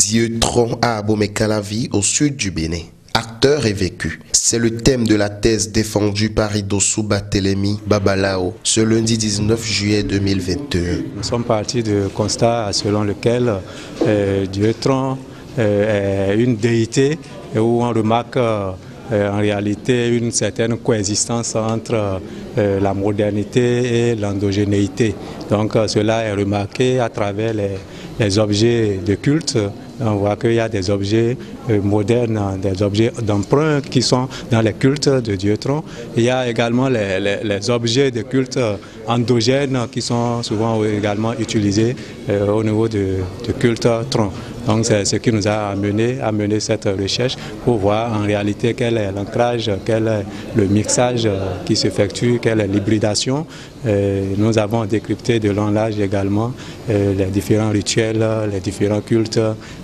Dieu tronc à Abomey-Calavi, au sud du Bénin. Acteur et vécu. C'est le thème de la thèse défendue par Idossou Barthélémy Babalao ce lundi 19 juillet 2021. Nous sommes partis du constat selon lequel Dieu tronc est une déité et où on remarque en réalité une certaine coexistence entre la modernité et l'endogénéité. Donc cela est remarqué à travers les objets de culte. On voit qu'il y a des objets modernes, des objets d'emprunt qui sont dans les cultes de Dieu tronc. Il y a également les objets de culte endogènes qui sont souvent également utilisés au niveau du culte tronc. Donc c'est ce qui nous a amené à mener cette recherche pour voir en réalité quel est l'ancrage, quel est le mixage qui s'effectue, quelle est l'hybridation. Nous avons décrypté de long en large également les différents rituels, les différents cultes,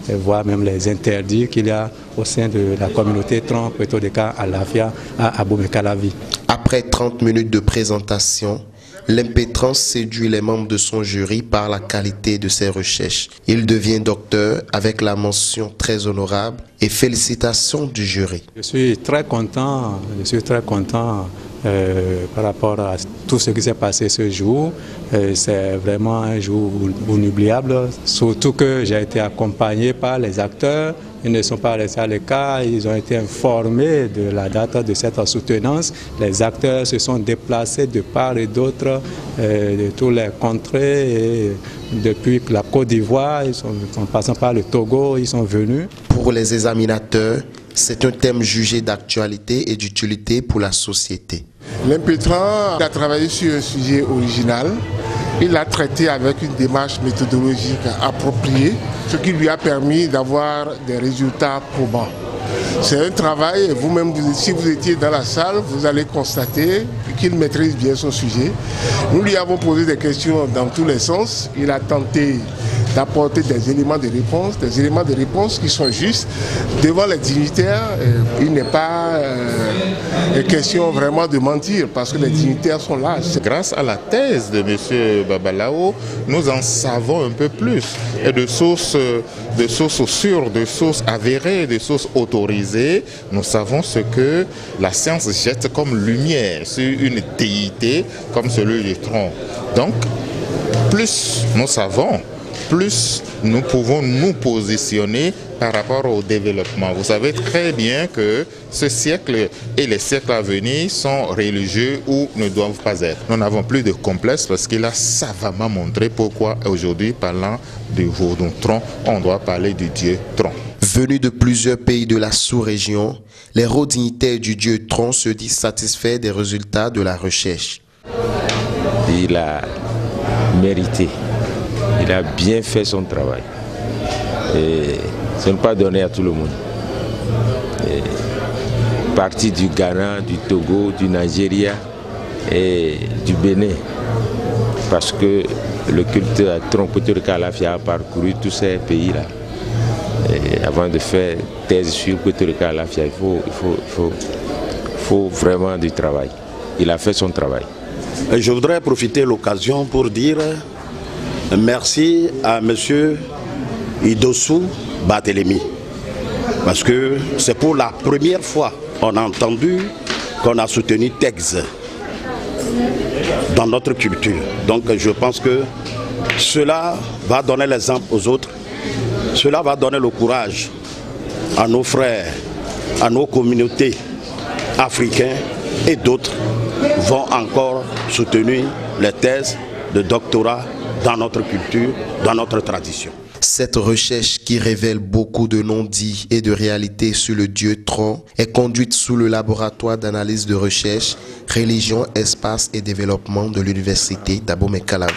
voire même les interdits qu'il y a au sein de la communauté tronc Puerto de Alafia à Abomey-Calavi. Après 30 minutes de présentation, l'impétrance séduit les membres de son jury par la qualité de ses recherches. Il devient docteur avec la mention très honorable et félicitations du jury. Je suis très content par rapport à tout ce qui s'est passé ce jour. C'est vraiment un jour inoubliable, surtout que j'ai été accompagné par les acteurs. Ils ne sont pas restés à l'écart, ils ont été informés de la date de cette soutenance. Les acteurs se sont déplacés de part et d'autre de tous les contrées. Et depuis la Côte d'Ivoire, en passant par le Togo, ils sont venus. Pour les examinateurs, c'est un thème jugé d'actualité et d'utilité pour la société. L'impétrant a travaillé sur un sujet original. Il l'a traité avec une démarche méthodologique appropriée, ce qui lui a permis d'avoir des résultats probants. C'est un travail, et vous-même, si vous étiez dans la salle, vous allez constater qu'il maîtrise bien son sujet. Nous lui avons posé des questions dans tous les sens. Il a tenté d'apporter des éléments de réponse qui sont justes. Devant les dignitaires, il n'est pas question vraiment de mentir parce que les dignitaires sont là. Grâce à la thèse de M. Babalao, nous en savons un peu plus et de sources sûres, de sources avérées, de sources autorisées. Nous savons ce que la science jette comme lumière sur une déité comme celui du tronc. Donc, plus nous savons, plus nous pouvons nous positionner par rapport au développement. Vous savez très bien que ce siècle et les siècles à venir sont religieux ou ne doivent pas être. Nous n'avons plus de complexe parce qu'il a savamment montré pourquoi aujourd'hui, parlant du Vaudou tronc, on doit parler du Dieu tronc. Venus de plusieurs pays de la sous-région, les hauts dignitaires du Dieu tronc se disent satisfaits des résultats de la recherche. Il a mérité. Il a bien fait son travail. Et ce n'est pas donné à tout le monde. Parti du Ghana, du Togo, du Nigeria et du Bénin. Parce que le culte à tronc Puerto de Alafia a parcouru tous ces pays-là. Avant de faire thèse sur Puerto de Alafia, il faut vraiment du travail. Il a fait son travail. Je voudrais profiter de l'occasion pour dire merci à M. Idossou Barthélémy. Parce que c'est pour la première fois qu'on a entendu qu'on a soutenu TEX dans notre culture. Donc je pense que cela va donner l'exemple aux autres. Cela va donner le courage à nos frères, à nos communautés africaines et d'autres vont encore soutenir les thèses de doctorat dans notre culture, dans notre tradition. Cette recherche qui révèle beaucoup de non-dits et de réalités sur le Dieu tronc est conduite sous le laboratoire d'analyse de recherche, religion, espace et développement de l'université d'Abomey-Calavi.